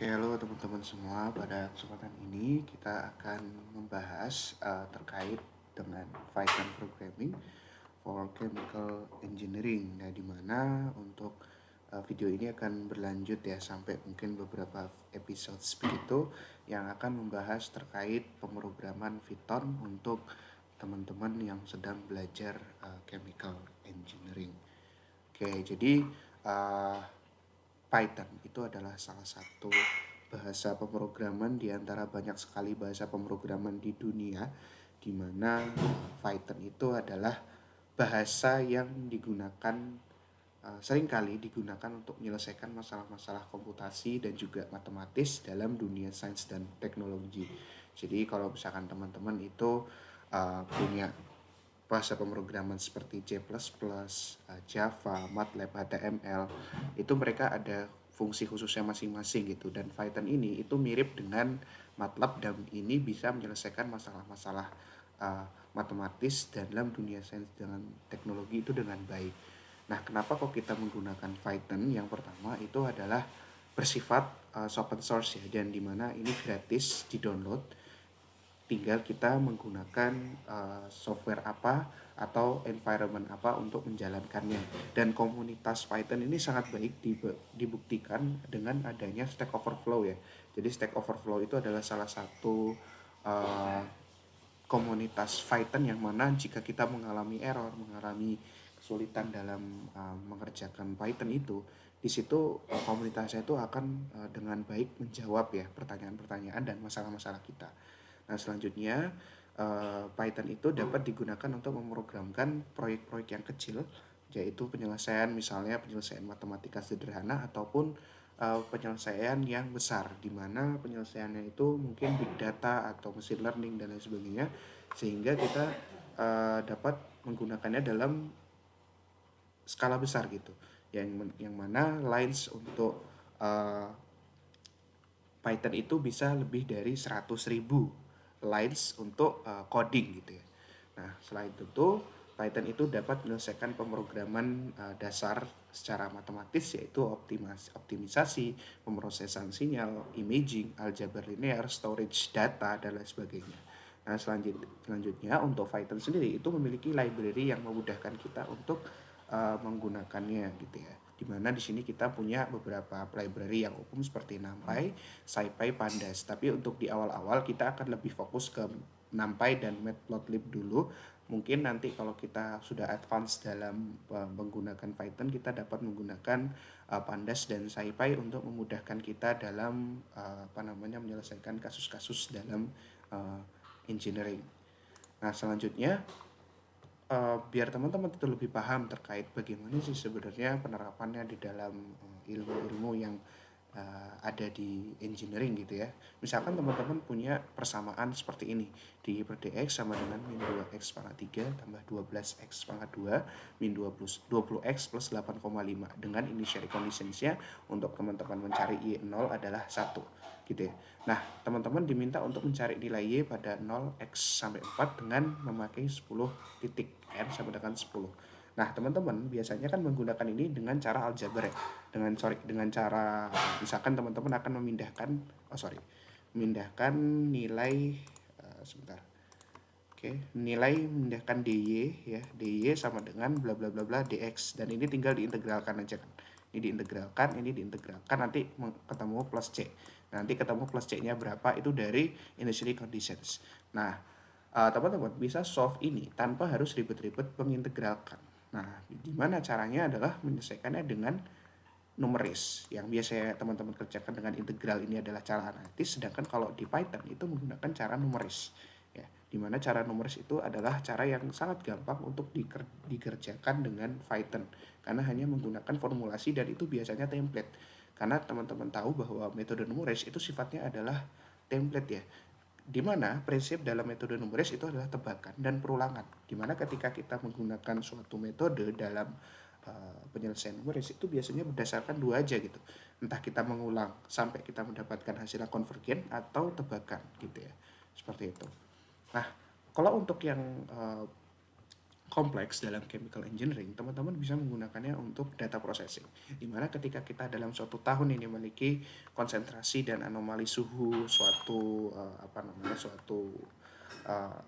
Oke, halo teman-teman semua. Pada kesempatan ini kita akan membahas terkait dengan Python programming for chemical engineering. Nah, di mana untuk video ini akan berlanjut ya sampai mungkin beberapa episode seperti itu yang akan membahas terkait pemrograman Python untuk teman-teman yang sedang belajar chemical engineering. Oke, jadi uh, Python itu adalah salah satu bahasa pemrograman di antara banyak sekali bahasa pemrograman di dunia, di mana Python itu adalah bahasa yang digunakan seringkali digunakan untuk menyelesaikan masalah-masalah komputasi dan juga matematis dalam dunia sains dan teknologi. Jadi kalau misalkan teman-teman itu punya bahasa pemrograman seperti C++, Java, MATLAB, HTML, itu mereka ada fungsi khususnya masing-masing gitu. Dan Python ini itu mirip dengan MATLAB dan ini bisa menyelesaikan masalah-masalah matematis dalam dunia sains dengan teknologi itu dengan baik. Nah, kenapa kok kita menggunakan Python? Yang pertama itu adalah bersifat open source ya, dan dimana ini gratis di download, tinggal kita menggunakan software apa atau environment apa untuk menjalankannya. Dan komunitas Python ini sangat baik dibuktikan dengan adanya Stack Overflow ya. Jadi Stack Overflow itu adalah salah satu uh, komunitas Python yang mana jika kita mengalami error, mengalami kesulitan dalam mengerjakan Python itu, di situ komunitasnya itu akan dengan baik menjawab ya pertanyaan-pertanyaan dan masalah-masalah kita. Nah, selanjutnya Python itu dapat digunakan untuk memprogramkan proyek-proyek yang kecil, yaitu penyelesaian matematika sederhana ataupun penyelesaian yang besar, di mana penyelesaiannya itu mungkin big data atau machine learning dan lain sebagainya, sehingga kita dapat menggunakannya dalam skala besar gitu. Yang mana lines untuk uh, Python itu bisa lebih dari 100.000 lines untuk coding gitu ya. Nah, selain itu Python itu dapat menyelesaikan pemrograman dasar secara matematis, yaitu optimisasi, pemrosesan sinyal, imaging, aljabar linear, storage data, dan lain sebagainya. Nah, selanjutnya untuk Python sendiri itu memiliki library yang memudahkan kita untuk menggunakannya gitu ya. Dimana di sini kita punya beberapa library yang umum seperti NumPy, SciPy, Pandas. Tapi untuk di awal-awal kita akan lebih fokus ke NumPy dan Matplotlib dulu. Mungkin nanti kalau kita sudah advance dalam menggunakan Python, kita dapat menggunakan Pandas dan SciPy untuk memudahkan kita dalam menyelesaikan kasus-kasus dalam uh, engineering. Nah, selanjutnya biar teman-teman itu lebih paham terkait bagaimana sih sebenarnya penerapannya di dalam ilmu-ilmu yang ada di engineering gitu ya. Misalkan teman-teman punya persamaan seperti ini. Di per dx sama dengan min 2x pangkat 3 tambah 12x pangkat 2 min 20x plus 8,5. Dengan initial conditionsnya untuk teman-teman mencari y0 adalah 1 gitu ya. Nah, teman-teman diminta untuk mencari nilai y pada 0x sampai 4 dengan memakai 10 titik n sama dengan 10. Nah, teman-teman biasanya kan menggunakan ini dengan cara aljabar ya. Dengan cara misalkan teman-teman akan memindahkan nilai sebentar. Oke, nilai memindahkan dy ya, dy sama dengan bla bla bla bla dx, dan ini tinggal diintegralkan aja kan. Ini diintegralkan nanti ketemu plus c. Nanti ketemu plus c-nya berapa itu dari initial conditions. Nah, teman-teman bisa solve ini tanpa harus ribet-ribet mengintegralkan. Nah, gimana caranya adalah menyelesaikannya dengan numeris. Yang biasanya teman-teman kerjakan dengan integral ini adalah cara analitis, sedangkan kalau di Python itu menggunakan cara numeris. Ya, dimana cara numeris itu adalah cara yang sangat gampang untuk dikerjakan dengan Python, karena hanya menggunakan formulasi dan itu biasanya template. Karena teman-teman tahu bahwa metode numeris itu sifatnya adalah template ya, dimana prinsip dalam metode numeris itu adalah tebakan dan perulangan, dimana ketika kita menggunakan suatu metode dalam penyelesaian numeris itu biasanya berdasarkan dua aja gitu, entah kita mengulang sampai kita mendapatkan hasilnya konvergen atau tebakan gitu ya, seperti itu. Nah, kalau untuk yang kompleks dalam chemical engineering, teman-teman bisa menggunakannya untuk data processing. Dimana ketika kita dalam suatu tahun ini memiliki konsentrasi dan anomali suhu suatu suatu uh,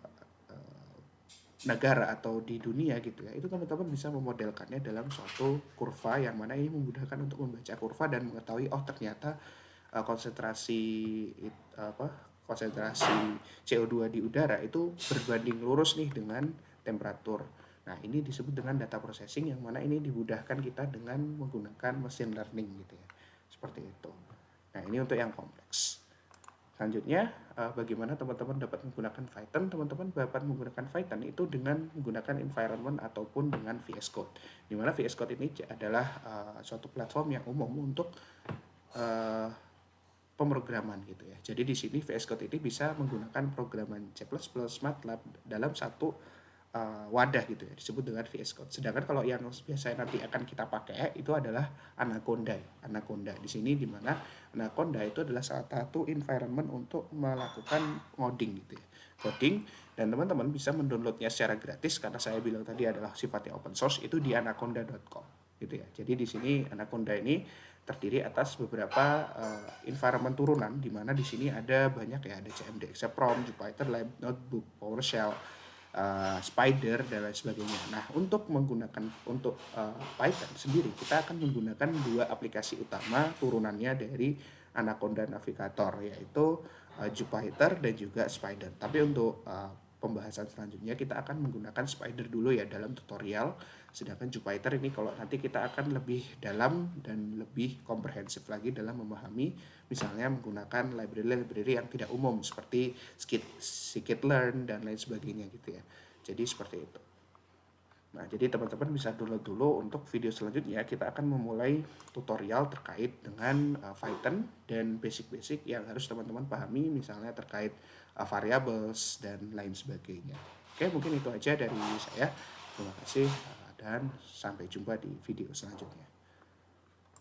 negara atau di dunia gitu ya, itu teman-teman bisa memodelkannya dalam suatu kurva yang mana ini memudahkan untuk membaca kurva dan mengetahui ternyata konsentrasi konsentrasi CO2 di udara itu berbanding lurus nih dengan temperatur. Nah, ini disebut dengan data processing yang mana ini dimudahkan kita dengan menggunakan machine learning gitu ya. Seperti itu. Nah, ini untuk yang kompleks. Selanjutnya, bagaimana teman-teman dapat menggunakan Python? Teman-teman dapat menggunakan Python itu dengan menggunakan environment ataupun dengan VS Code. Di mana VS Code ini adalah suatu platform yang umum untuk uh, pemrograman gitu ya. Jadi di sini VS Code ini bisa menggunakan programan C++, MATLAB dalam satu wadah gitu ya, disebut dengan VS Code. Sedangkan kalau yang biasanya nanti akan kita pakai itu adalah Anaconda. Anaconda di sini di mana Anaconda itu adalah salah satu environment untuk melakukan ngoding gitu ya. Coding, dan teman-teman bisa mendownloadnya secara gratis karena saya bilang tadi adalah sifatnya open source, itu di anaconda.com gitu ya. Jadi di sini Anaconda ini terdiri atas beberapa environment turunan, di mana di sini ada banyak ya, ada CMD, ExeProm, Jupyter Lab, Notebook, PowerShell, Spider dan lain sebagainya. Nah, untuk Python sendiri kita akan menggunakan dua aplikasi utama turunannya dari Anaconda Navigator, yaitu Jupyter dan juga Spider. Tapi untuk pembahasan selanjutnya kita akan menggunakan Spider dulu ya dalam tutorial. Sedangkan Jupyter ini kalau nanti kita akan lebih dalam dan lebih komprehensif lagi dalam memahami, misalnya menggunakan library-library yang tidak umum seperti scikit-learn dan lain sebagainya gitu ya. Jadi seperti itu. Nah, jadi teman-teman bisa download dulu. Untuk video selanjutnya kita akan memulai tutorial terkait dengan Python dan basic-basic yang harus teman-teman pahami, misalnya terkait variables dan lain sebagainya. Oke, mungkin itu aja dari saya. Terima kasih dan sampai jumpa di video selanjutnya.